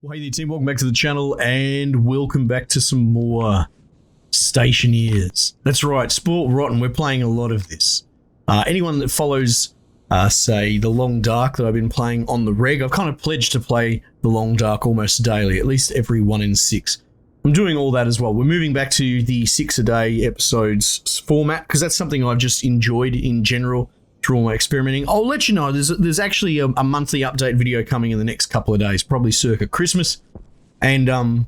Well, hey there team, welcome back to the channel and welcome back to some more Stationeers. That's right, Sport Rotten, we're playing a lot of this. Anyone that follows, say, The Long Dark that I've been playing on the reg, I've kind of pledged to play The Long Dark almost daily, at least every 1 in 6. I'm doing all that as well. We're moving back to the 6-a-day episodes format because that's something I've just enjoyed in general through all my experimenting. I'll let you know, there's actually a monthly update video coming in the next couple of days, probably circa Christmas, and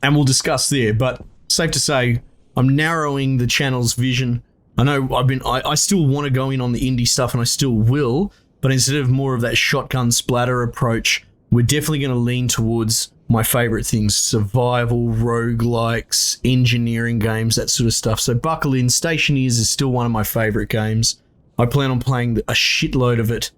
we'll discuss there. But safe to say, I'm narrowing the channel's vision. I know I still want to go in on the indie stuff, and I still will, but instead of more of that shotgun splatter approach, we're definitely going to lean towards my favorite things: survival, roguelikes, engineering games, that sort of stuff. So buckle in. Stationeers is still one of my favorite games. I plan on playing a shitload of it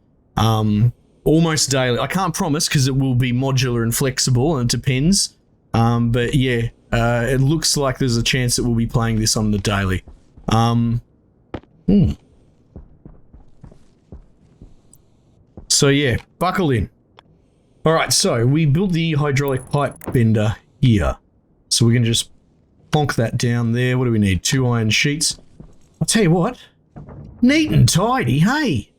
almost daily. I can't promise because it will be modular and flexible, and it depends. But yeah, it looks like there's a chance that we'll be playing this on the daily. So yeah, buckle in. All right, so we built the hydraulic pipe bender here. So we're going to just plonk that down there. What do we need? 2 iron sheets. I'll tell you what. Neat and tidy, hey.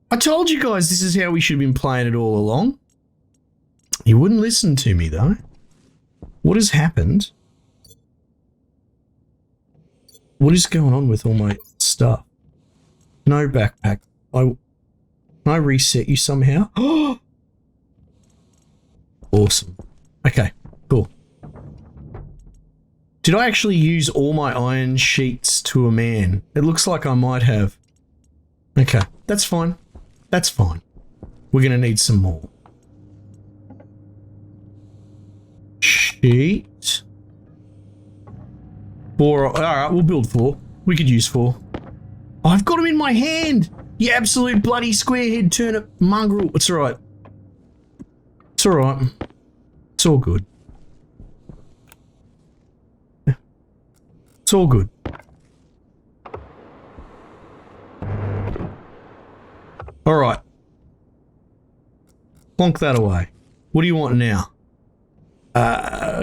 I told you guys this is how we should have been playing it all along. You wouldn't listen to me, though. What has happened? What is going on with all my stuff? No backpack. Can I reset you somehow? Oh! Awesome. Okay, cool. Did I actually use all my iron sheets to a man? It looks like I might have. Okay, that's fine. That's fine. We're going to need some more. Sheet. 4. Alright, we'll build 4. We could use 4. Oh, I've got them in my hand! You absolute bloody squarehead turnip mongrel. It's alright. It's alright. It's all good. It's all good. Alright. Plonk that away. What do you want now?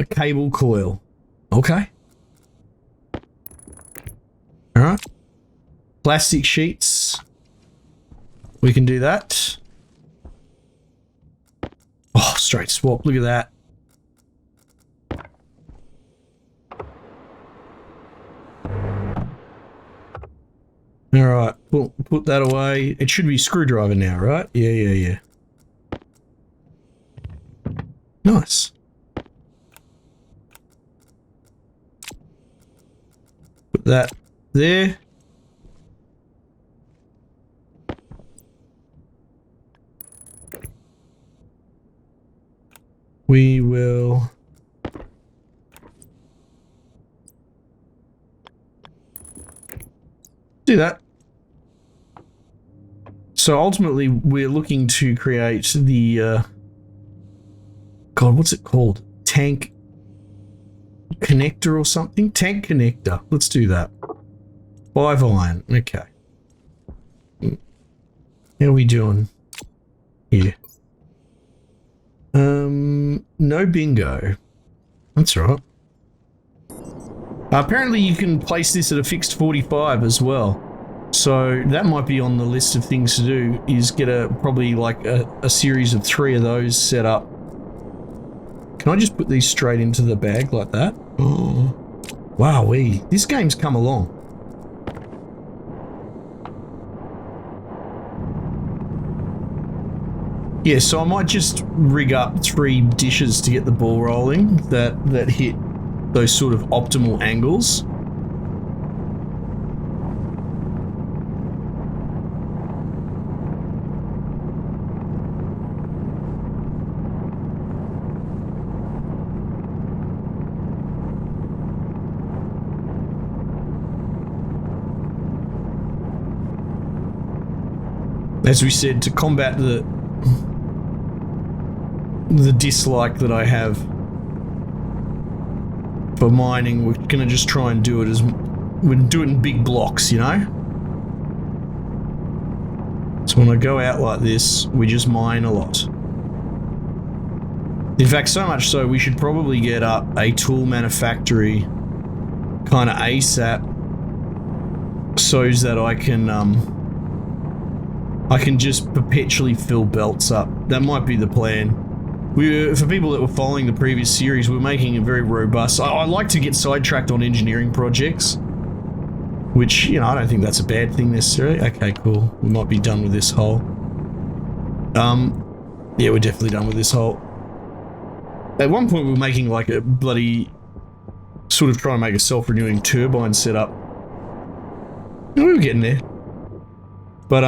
Cable coil. Okay. Alright. Plastic sheets. We can do that. Oh, straight swap. Look at that. Alright, put that away. It should be screwdriver now, right? Yeah. Nice. Put that there. We will... do that. So ultimately, we're looking to create the, God, what's it called? Tank connector or something? Tank connector. Let's do that. 5 iron. Okay. How are we doing here? No bingo. That's right. Apparently you can place this at a fixed 45 as well. So that might be on the list of things to do, is get probably like a series of 3 of those set up. Can I just put these straight into the bag like that? Oh, wowee. This game's come along. Yeah, so I might just rig up 3 dishes to get the ball rolling that hit those sort of optimal angles. As we said, to combat the dislike that I have for mining, we're gonna just try and do it in big blocks, you know? So when I go out like this, we just mine a lot. In fact, so much so we should probably get up a tool manufactory kind of ASAP so that I can just perpetually fill belts up. That might be the plan. For people that were following the previous series, we're making a very robust... I like to get sidetracked on engineering projects, which, you know, I don't think that's a bad thing necessarily. Okay, cool. We might be done with this hole. Yeah, we're definitely done with this hole. At one point, we were making like a bloody... sort of trying to make a self-renewing turbine setup. We were getting there. But,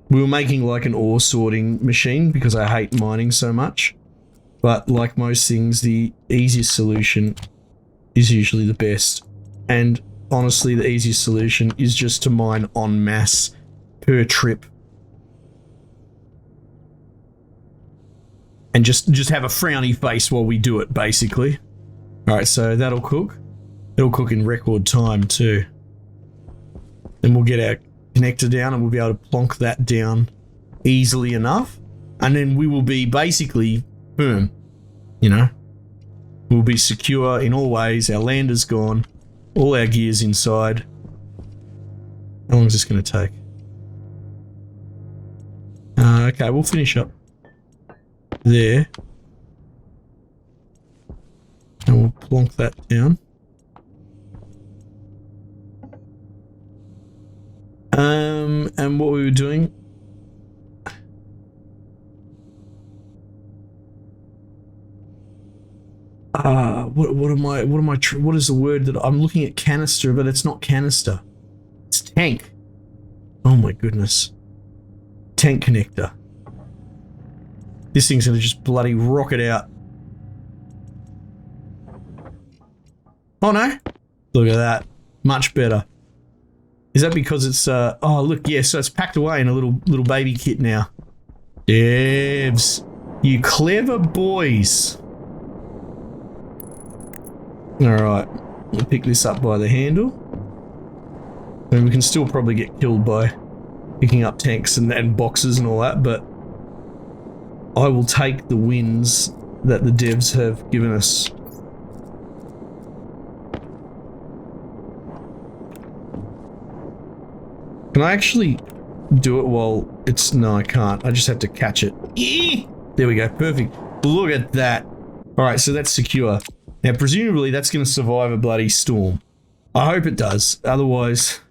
we were making like an ore sorting machine because I hate mining so much. But like most things, the easiest solution is usually the best. And honestly, the easiest solution is just to mine en masse per trip. And just have a frowny face while we do it, basically. Alright, so that'll cook. It'll cook in record time too. Then we'll get our connector down and we'll be able to plonk that down easily enough. And then we will be basically, boom, you know. We'll be secure in all ways. Our lander's gone. All our gear's inside. How long is this going to take? Okay, we'll finish up there. And we'll plonk that down. And what we were doing... what is the word that I'm looking at? Canister, but it's not canister. It's tank. Oh my goodness. Tank connector. This thing's gonna just bloody rocket out. Oh no! Look at that. Much better. Is that because it's, oh look, yeah, so it's packed away in a little baby kit now. Devs. You clever boys. Alright, we'll pick this up by the handle. And we can still probably get killed by picking up tanks and boxes and all that, but I will take the wins that the devs have given us. Can I actually do it while it's... No, I can't. I just have to catch it. There we go. Perfect. Look at that. Alright, so that's secure. Now, presumably, that's going to survive a bloody storm. I hope it does. Otherwise,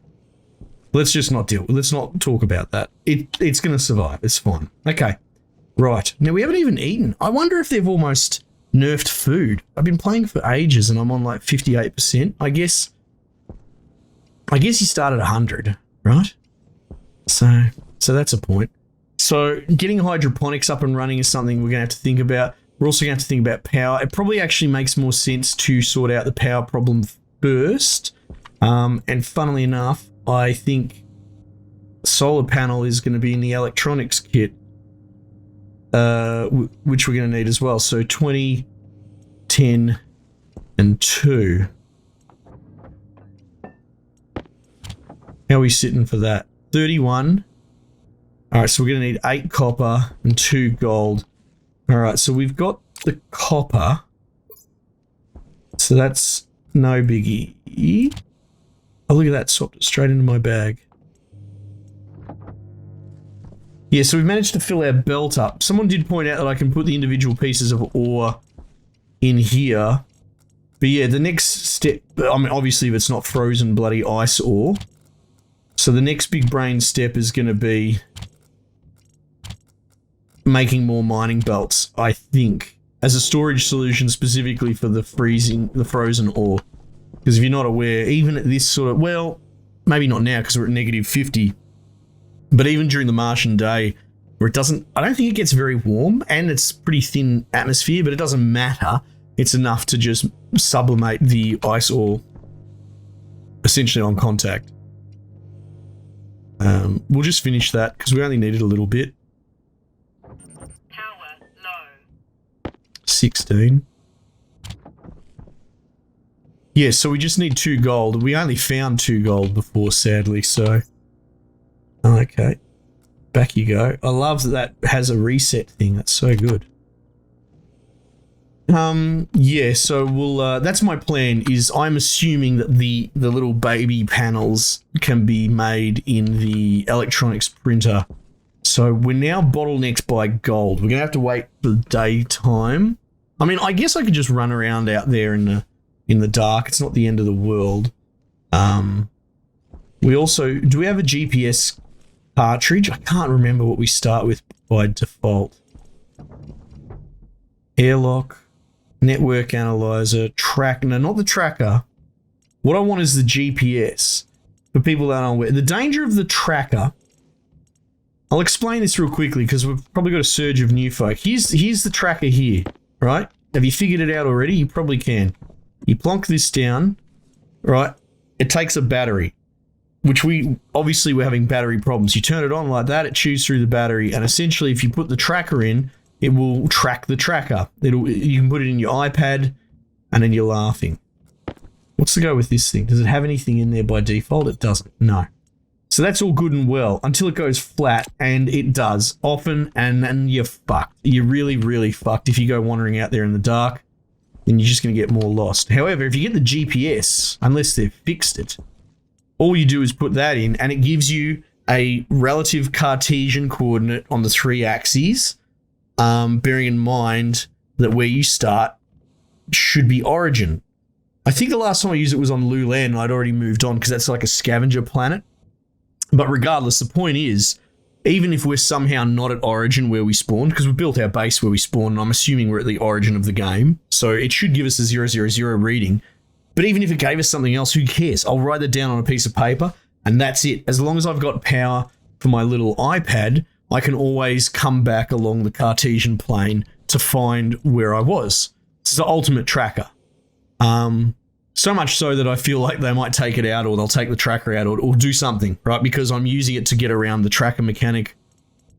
let's just not deal. Let's not talk about that. It's going to survive. It's fine. Okay. Right. Now, we haven't even eaten. I wonder if they've almost nerfed food. I've been playing for ages and I'm on like 58%. I guess you start at 100. Right? So that's a point. So getting hydroponics up and running is something we're going to have to think about. We're also going to have to think about power. It probably actually makes more sense to sort out the power problem first. And funnily enough, I think solar panel is going to be in the electronics kit, which we're going to need as well. So 20, 10, and 2. How are we sitting for that? 31. Alright, so we're going to need 8 copper and 2 gold. Alright, so we've got the copper. So that's no biggie. Oh, look at that. Swapped it straight into my bag. Yeah, so we've managed to fill our belt up. Someone did point out that I can put the individual pieces of ore in here. But yeah, the next step... I mean, obviously, if it's not frozen bloody ice ore... So the next big brain step is going to be making more mining belts, I think, as a storage solution specifically for the frozen ore. Because if you're not aware, even at this sort of, well, maybe not now because we're at negative 50, but even during the Martian day where it doesn't, I don't think it gets very warm and it's pretty thin atmosphere, but it doesn't matter. It's enough to just sublimate the ice ore essentially on contact. We'll just finish that because we only needed a little bit. Power low. 16. Yeah, so we just need 2 gold. We only found 2 gold before, sadly, so... Okay. Back you go. I love that that has a reset thing. That's so good. Yeah, so we'll that's my plan. Is I'm assuming that the little baby panels can be made in the electronics printer. So we're now bottlenecked by gold. We're gonna have to wait for the daytime. I mean, I guess I could just run around out there in the dark. It's not the end of the world. We also do we have a GPS cartridge? I can't remember what we start with by default. Airlock. Network analyzer, no, not the tracker. What I want is the GPS. For people that aren't aware, the danger of the tracker. I'll explain this real quickly because we've probably got a surge of new folk. Here's the tracker here, right? Have you figured it out already? You probably can. You plonk this down, right? It takes a battery, which we're having battery problems. You turn it on like that, it chews through the battery, and essentially, if you put the tracker in, it will track the tracker. You can put it in your iPad, and then you're laughing. What's the go with this thing? Does it have anything in there by default? It doesn't. No. So that's all good and well until it goes flat, and it does often, and then you're fucked. You're really, really fucked if you go wandering out there in the dark. Then you're just going to get more lost. However, if you get the GPS, unless they've fixed it, all you do is put that in, and it gives you a relative Cartesian coordinate on the 3 axes. Bearing in mind that where you start should be origin. I think the last time I used it was on Lulan, and I'd already moved on because that's like a scavenger planet. But regardless, the point is, even if we're somehow not at origin where we spawned, because we built our base where we spawned, and I'm assuming we're at the origin of the game, so it should give us a 000 reading. But even if it gave us something else, who cares? I'll write that down on a piece of paper, and that's it. As long as I've got power for my little iPad, I can always come back along the Cartesian plane to find where I was. This is the ultimate tracker. So much so that I feel like they might take it out, or they'll take the tracker out, or do something, right? Because I'm using it to get around the tracker mechanic.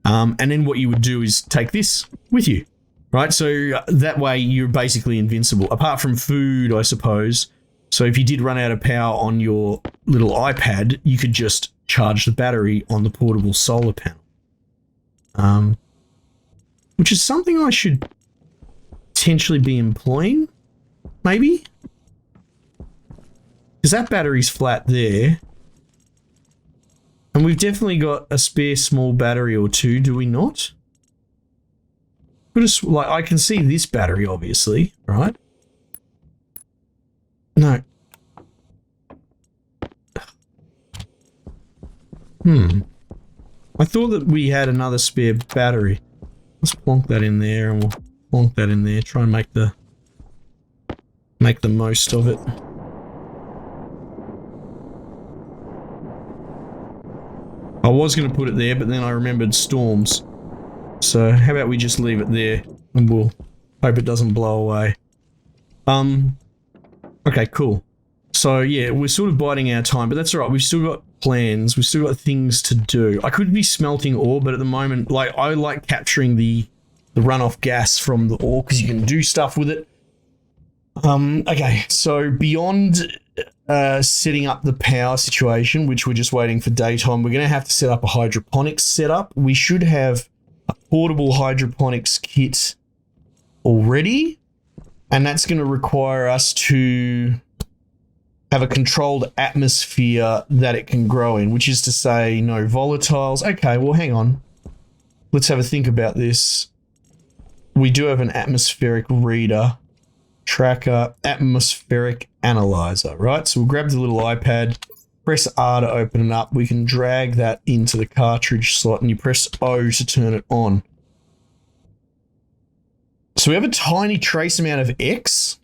And then what you would do is take this with you, right? So that way you're basically invincible, apart from food, I suppose. So if you did run out of power on your little iPad, you could just charge the battery on the portable solar panel. Which is something I should potentially be employing, maybe? Because that battery's flat there. And we've definitely got a spare small battery or two, do we not? Like, I can see this battery, obviously, right? No. I thought that we had another spare battery. Let's plonk that in there, and we'll plonk that in there. Try and make the most of it. I was going to put it there, but then I remembered storms. So how about we just leave it there, and we'll hope it doesn't blow away. Okay, cool. So yeah, we're sort of biding our time, but that's all right. We've still got plans. We've still got things to do. I could be smelting ore, but at the moment, like, I like capturing the runoff gas from the ore because you can do stuff with it. Okay, so beyond setting up the power situation, which we're just waiting for daytime, we're going to have to set up a hydroponics setup. We should have a portable hydroponics kit already, and that's going to require us to have a controlled atmosphere that it can grow in, which is to say no volatiles. Okay, well, hang on. Let's have a think about this. We do have an atmospheric reader, tracker, atmospheric analyzer, right? So we'll grab the little iPad, press R to open it up. We can drag that into the cartridge slot, and you press O to turn it on. So we have a tiny trace amount of X.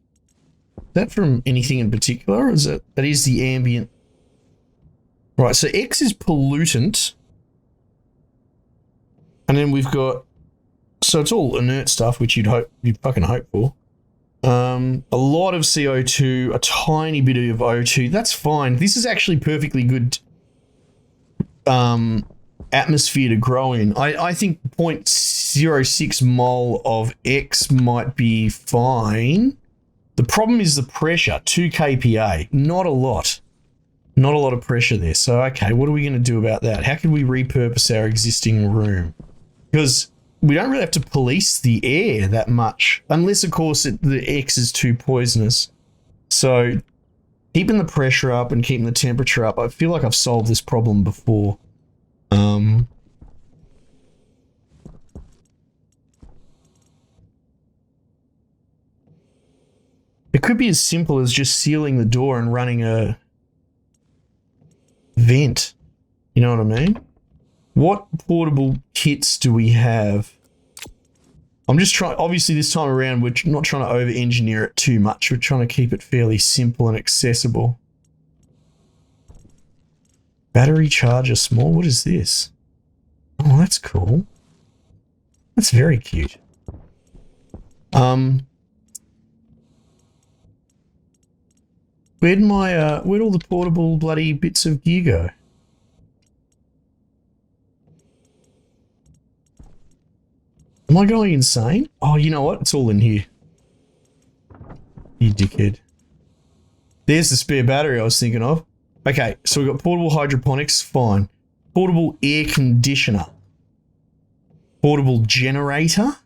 Is that from anything in particular, or is it? That is the ambient. Right, so X is pollutant. And then we've got, so it's all inert stuff, which you'd fucking hope for. A lot of CO2, a tiny bit of O2. That's fine. This is actually perfectly good atmosphere to grow in. I think 0.06 mole of X might be fine. The problem is the pressure, 2 kPa. Not a lot. Not a lot of pressure there. So, okay, what are we going to do about that? How can we repurpose our existing room? Because we don't really have to police the air that much, unless of course the X is too poisonous. So keeping the pressure up and keeping the temperature up, I feel like I've solved this problem before. It could be as simple as just sealing the door and running a vent. You know what I mean? What portable kits do we have? I'm just trying, obviously this time around, we're not trying to over-engineer it too much. We're trying to keep it fairly simple and accessible. Battery charger small, what is this? Oh, that's cool. That's very cute. Where'd all the portable bloody bits of gear go? Am I going insane? Oh, you know what? It's all in here. You dickhead. There's the spare battery I was thinking of. Okay, so we've got portable hydroponics, fine. Portable air conditioner. Portable generator.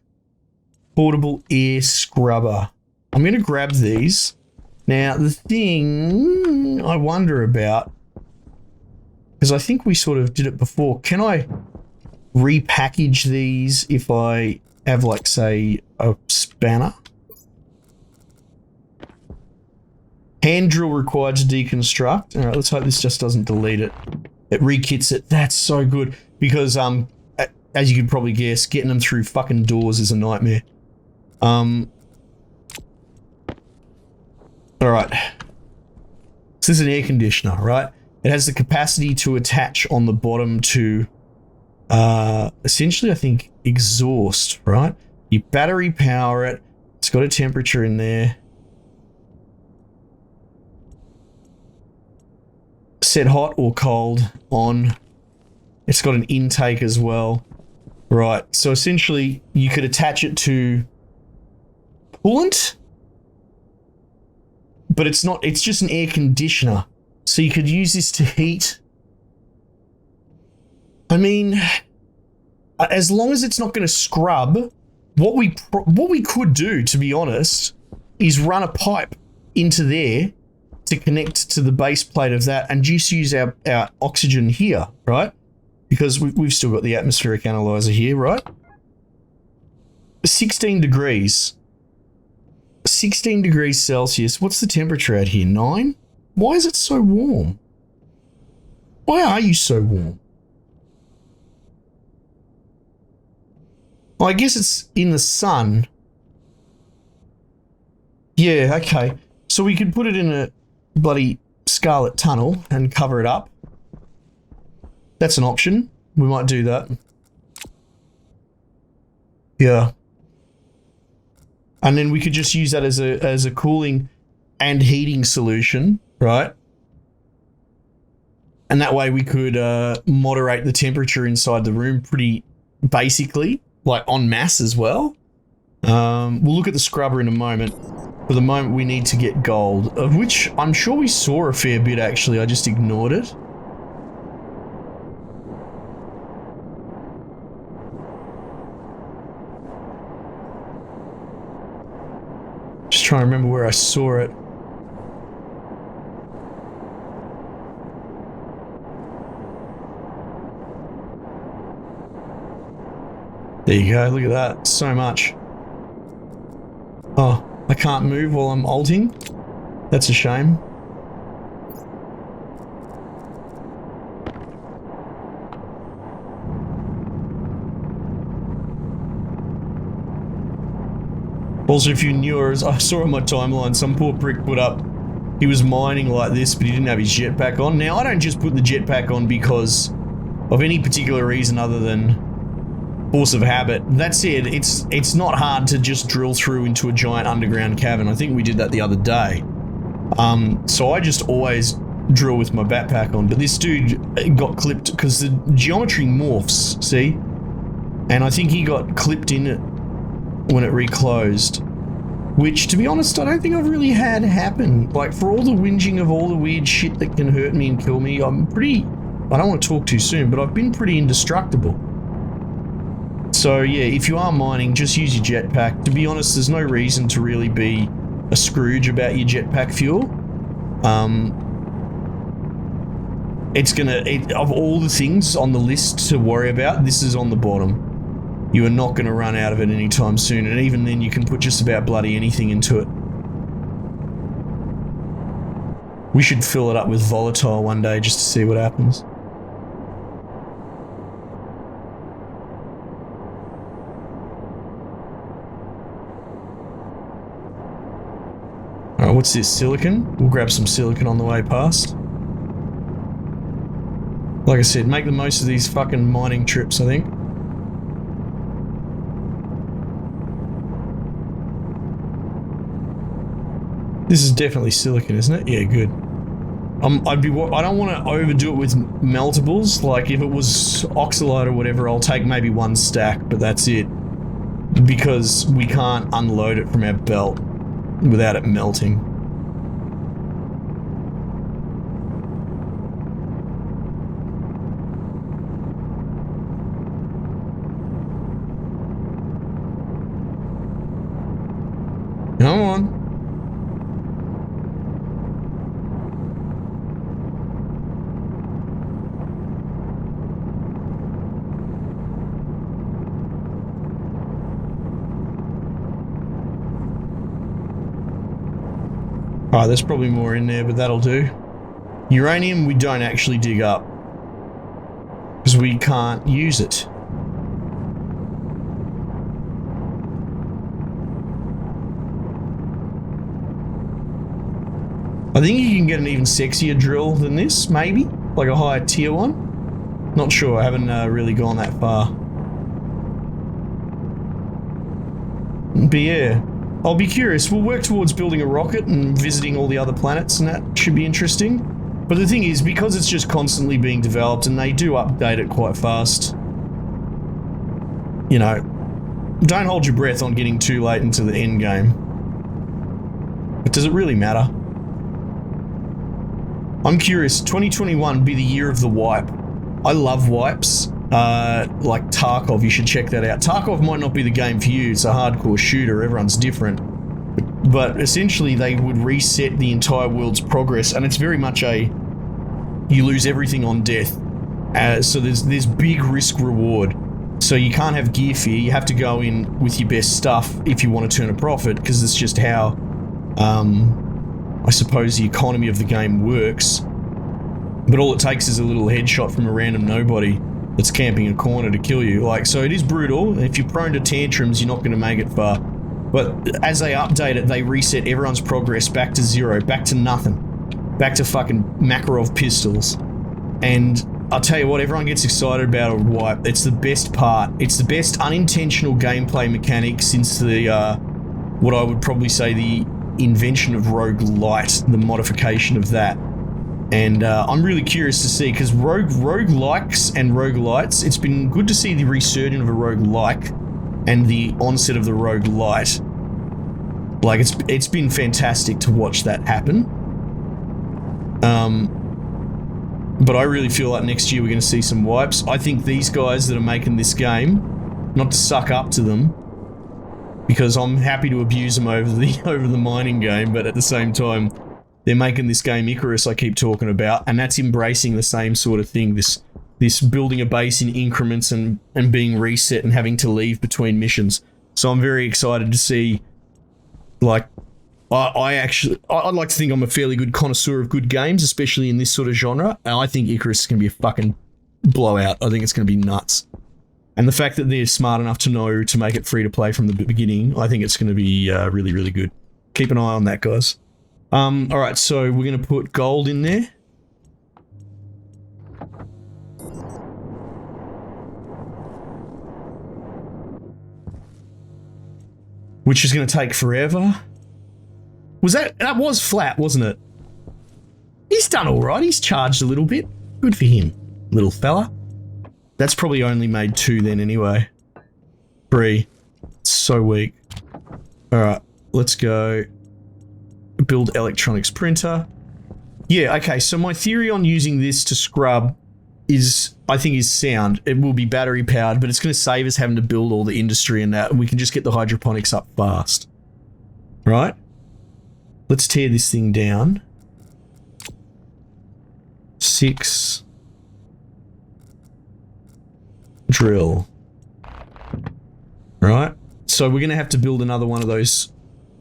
Portable air scrubber. I'm going to grab these. Now, the thing I wonder about, because I think we sort of did it before, can I repackage these if I have, like, say, a spanner? Hand drill required to deconstruct. All right, let's hope this just doesn't delete it. It rekits it. That's so good because, as you could probably guess, getting them through fucking doors is a nightmare. All right. So this is an air conditioner, right? It has the capacity to attach on the bottom to, essentially, I think, exhaust, right? You battery power it. It's got a temperature in there. Set hot or cold on. It's got an intake as well. Right. So essentially, you could attach it to coolant. But it's not, it's just an air conditioner. So you could use this to heat. I mean, as long as it's not going to scrub, what we could do, to be honest, is run a pipe into there to connect to the base plate of that and just use our oxygen here, right? Because we've still got the atmospheric analyzer here, right? 16 degrees. 16 degrees Celsius. What's the temperature out here? 9? Why is it so warm? Why are you so warm? Well, I guess it's in the sun. Yeah, okay. So we could put it in a bloody scarlet tunnel and cover it up. That's an option. We might do that. Yeah. And then we could just use that as a cooling and heating solution, right? And that way we could moderate the temperature inside the room pretty basically, like en masse as well. We'll look at the scrubber in a moment. For the moment, we need to get gold, of which I'm sure we saw a fair bit actually. I just ignored it. Just trying to remember where I saw it. There you go, look at that, so much. Oh, I can't move while I'm alting. That's a shame. Also, if you knew, as I saw on my timeline, some poor prick put up, he was mining like this, but he didn't have his jetpack on. Now, I don't just put the jetpack on because of any particular reason other than force of habit. That said, it's not hard to just drill through into a giant underground cavern. I think we did that the other day. So I just always drill with my backpack on, but this dude got clipped because the geometry morphs, see? And I think he got clipped in it when it reclosed, which, to be honest, I don't think I've really had happen. Like, for all the whinging of all the weird shit that can hurt me and kill me, I don't want to talk too soon, but I've been pretty indestructible. So yeah, if you are mining, just use your jetpack. To be honest, there's no reason to really be a Scrooge about your jetpack fuel. Of all the things on the list to worry about, this is on the bottom. You are not going to run out of it anytime soon, and even then you can put just about bloody anything into it. We should fill it up with volatile one day just to see what happens. Alright, what's this? Silicon? We'll grab some silicon on the way past. Like I said, make the most of these fucking mining trips, I think. This is definitely silicon, isn't it? Yeah, good. I don't want to overdo it with meltables. Like, if it was oxalite or whatever, I'll take maybe one stack, but that's it. Because we can't unload it from our belt without it melting. Come on. Alright, there's probably more in there, but that'll do. Uranium we don't actually dig up, because we can't use it. I think you can get an even sexier drill than this, maybe? Like a higher tier one? Not sure, I haven't really gone that far. But yeah, I'll be curious. We'll work towards building a rocket and visiting all the other planets, and that should be interesting. But the thing is, because it's just constantly being developed, and they do update it quite fast, you know, don't hold your breath on getting too late into the end game. But does it really matter? I'm curious, 2021 be the year of the wipe. I love wipes. Like Tarkov, you should check that out. Tarkov might not be the game for you, it's a hardcore shooter, everyone's different. But essentially they would reset the entire world's progress, and it's very much a, you lose everything on death. So there's big risk reward. So you can't have gear fear, you have to go in with your best stuff if you want to turn a profit, because it's just how, I suppose the economy of the game works. But all it takes is a little headshot from a random nobody that's camping a corner to kill you. Like, so it is brutal. If you're prone to tantrums, you're not going to make it far. But as they update it, they reset everyone's progress back to zero, back to nothing. Back to fucking Makarov pistols. And I'll tell you what, everyone gets excited about a wipe. It's the best part. It's the best unintentional gameplay mechanic since the, what I would probably say the invention of roguelite, the modification of that. And I'm really curious to see, because roguelikes and roguelites, it's been good to see the resurgence of a roguelike and the onset of the roguelite. Like, it's been fantastic to watch that happen. But I really feel like next year we're going to see some wipes. I think these guys that are making this game, not to suck up to them, because I'm happy to abuse them over the mining game, but at the same time, they're making this game Icarus I keep talking about, and that's embracing the same sort of thing, this building a base in increments and being reset and having to leave between missions. So I'm very excited to see, like, I'd like to think I'm a fairly good connoisseur of good games, especially in this sort of genre, and I think Icarus is going to be a fucking blowout. I think it's going to be nuts. And the fact that they're smart enough to know to make it free to play from the beginning, I think it's going to be really, really good. Keep an eye on that, guys. Alright, so we're going to put gold in there. Which is going to take forever. That was flat, wasn't it? He's done alright, he's charged a little bit. Good for him, little fella. That's probably only made 2 then anyway. 3. It's so weak. Alright, let's go. Build electronics printer. Yeah, okay, so my theory on using this to scrub I think is sound. It will be battery powered, but it's going to save us having to build all the industry and that, and we can just get the hydroponics up fast. Right? Let's tear this thing down. 6. Drill. Right? So we're going to have to build another one of those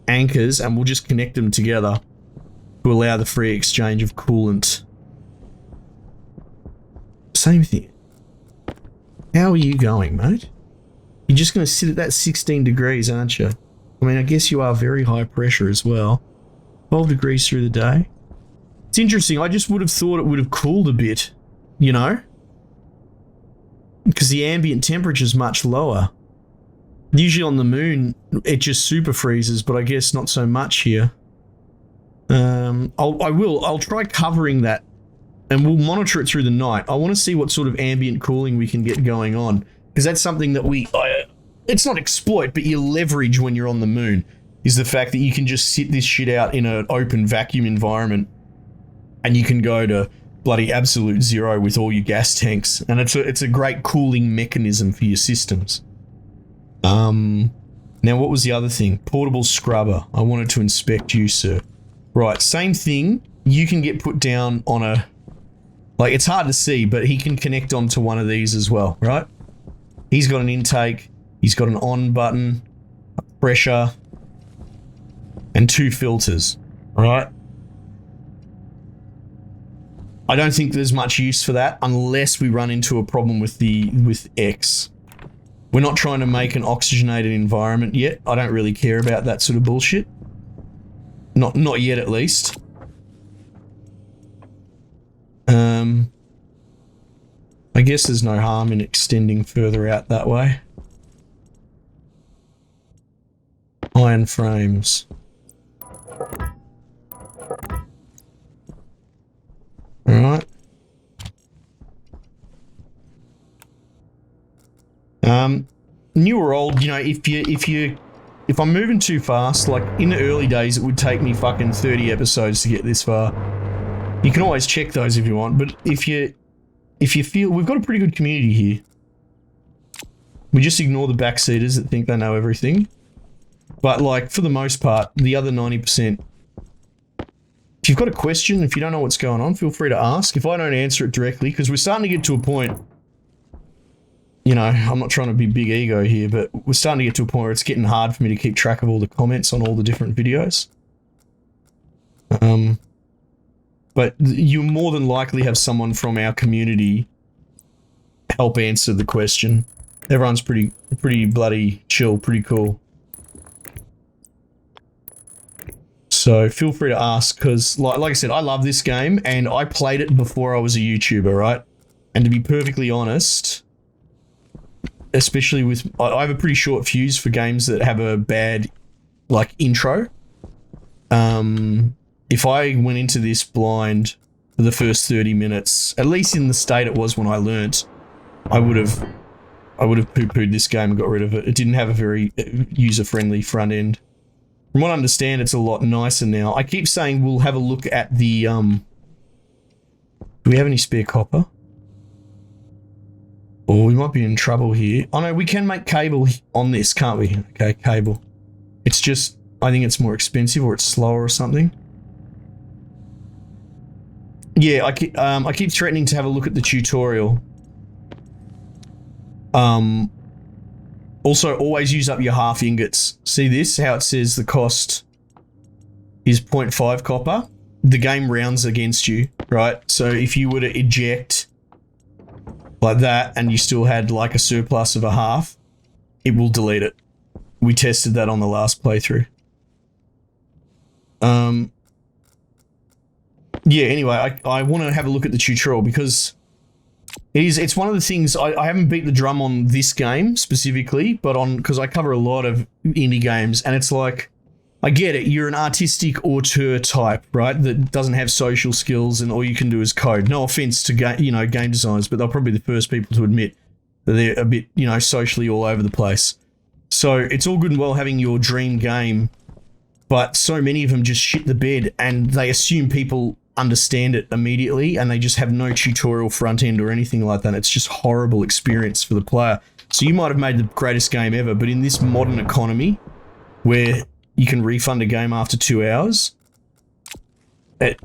anchors, and we'll just connect them together to allow the free exchange of coolant. Same thing. How are you going, mate? You're just going to sit at that 16 degrees, aren't you? I mean, I guess you are very high pressure as well. 12 degrees through the day. It's interesting. I just would have thought it would have cooled a bit, you know? Because the ambient temperature is much lower. Usually on the moon, it just super freezes, but I guess not so much here. I'll try covering that, and we'll monitor it through the night. I want to see what sort of ambient cooling we can get going on, because that's something that it's not exploit, but you leverage when you're on the moon, is the fact that you can just sit this shit out in an open vacuum environment, and you can go to bloody absolute zero with all your gas tanks, and it's a great cooling mechanism for your systems. Now what was the other thing? Portable scrubber. I wanted to inspect you, sir. Right, same thing. You can get put down on a... Like, it's hard to see, but he can connect onto one of these as well, right? He's got an intake, he's got an on button, a pressure, and 2 filters, right? I don't think there's much use for that unless we run into a problem with X. We're not trying to make an oxygenated environment yet. I don't really care about that sort of bullshit. Not yet, at least. I guess there's no harm in extending further out that way. Iron frames. Alright. New or old, you know, if I'm moving too fast, like in the early days, it would take me fucking 30 episodes to get this far. You can always check those if you want, but if you feel, we've got a pretty good community here. We just ignore the backseaters that think they know everything. But like, for the most part, the other 90%, if you've got a question, if you don't know what's going on, feel free to ask. If I don't answer it directly, because we're starting to get to a point, you know, I'm not trying to be big ego here, but we're starting to get to a point where it's getting hard for me to keep track of all the comments on all the different videos. But you more than likely have someone from our community help answer the question. Everyone's pretty bloody chill, pretty cool. So feel free to ask, because like I said, I love this game, and I played it before I was a YouTuber, right? And to be perfectly honest, especially with, I have a pretty short fuse for games that have a bad, like, intro. If I went into this blind for the first 30 minutes, at least in the state it was when I learnt, I would have poo-pooed this game and got rid of it. It didn't have a very user-friendly front end. From what I understand, it's a lot nicer now. I keep saying we'll have a look at the, do we have any spare copper? Oh, we might be in trouble here. Oh no, we can make cable on this, can't we? Okay, cable. It's just, I think it's more expensive, or it's slower or something. Yeah, I keep threatening to have a look at the tutorial. Also, always use up your half ingots. See this? How it says the cost is 0.5 copper? The game rounds against you, right? So if you were to eject like that, and you still had like a surplus of a half, it will delete it. We tested that on the last playthrough. Yeah, anyway, I want to have a look at the tutorial, because it's one of the things, I haven't beat the drum on this game specifically, but because I cover a lot of indie games, and it's like, I get it, you're an artistic auteur type, right, that doesn't have social skills and all you can do is code. No offense to game designers, but they're probably the first people to admit that they're a bit, you know, socially all over the place. So it's all good and well having your dream game, but so many of them just shit the bed, and they assume people understand it immediately, and they just have no tutorial front end or anything like that. It's just horrible experience for the player. So you might have made the greatest game ever, but in this modern economy where you can refund a game after 2 hours,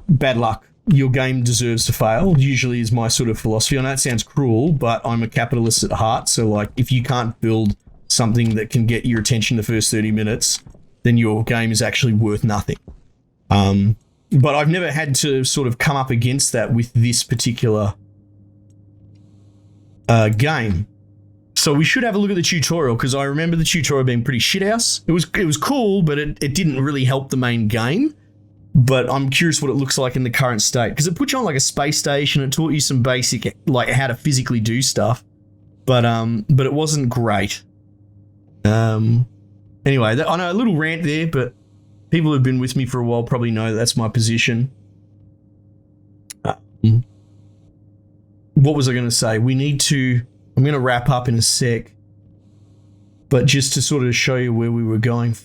bad luck. Your game deserves to fail, usually is my sort of philosophy. I know that sounds cruel, but I'm a capitalist at heart. So like, if you can't build something that can get your attention the first 30 minutes, then your game is actually worth nothing. But I've never had to sort of come up against that with this particular game. So we should have a look at the tutorial, because I remember the tutorial being pretty shithouse. It was cool, but it didn't really help the main game. But I'm curious what it looks like in the current state, because it put you on like a space station. It taught you some basic, like how to physically do stuff, but it wasn't great. Anyway, I know a little rant there, but people who've been with me for a while probably know that's my position. What was I going to say? I'm going to wrap up in a sec, but just to sort of show you where we were going.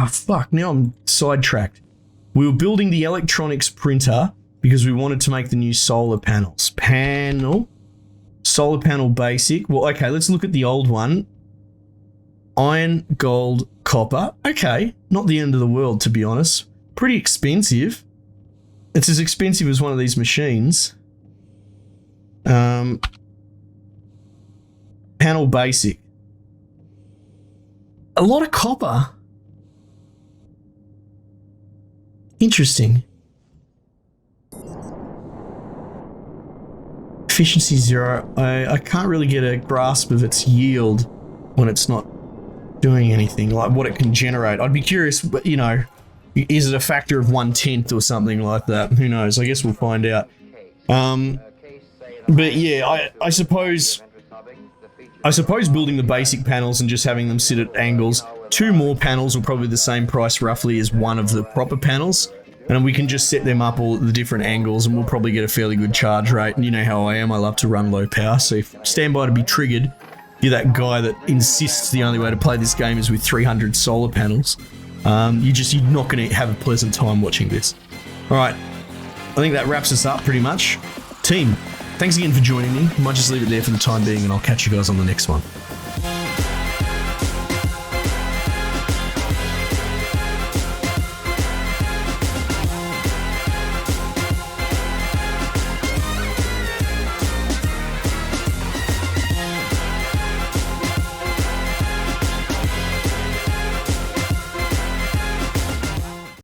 Fuck, now I'm sidetracked. We were building the electronics printer because we wanted to make the new solar panels. Solar panel basic. Well, okay, let's look at the old one. Iron, gold, copper. Okay, not the end of the world, to be honest. Pretty expensive. It's as expensive as one of these machines. Panel basic. A lot of copper. Interesting. Efficiency 0. I can't really get a grasp of its yield when it's not doing anything, like what it can generate. I'd be curious, but you know, is it a factor of 1/10 or something like that? Who knows? I guess we'll find out. But yeah, I suppose building the basic panels and just having them sit at angles, 2 more panels will probably be the same price roughly as one of the proper panels, and we can just set them up all at the different angles, and we'll probably get a fairly good charge rate. And you know how I am, I love to run low power, so if stand by to be triggered. You're that guy that insists the only way to play this game is with 300 solar panels. You're not going to have a pleasant time watching this. All right, I think that wraps us up pretty much. Team, thanks again for joining me. I might just leave it there for the time being, and I'll catch you guys on the next one.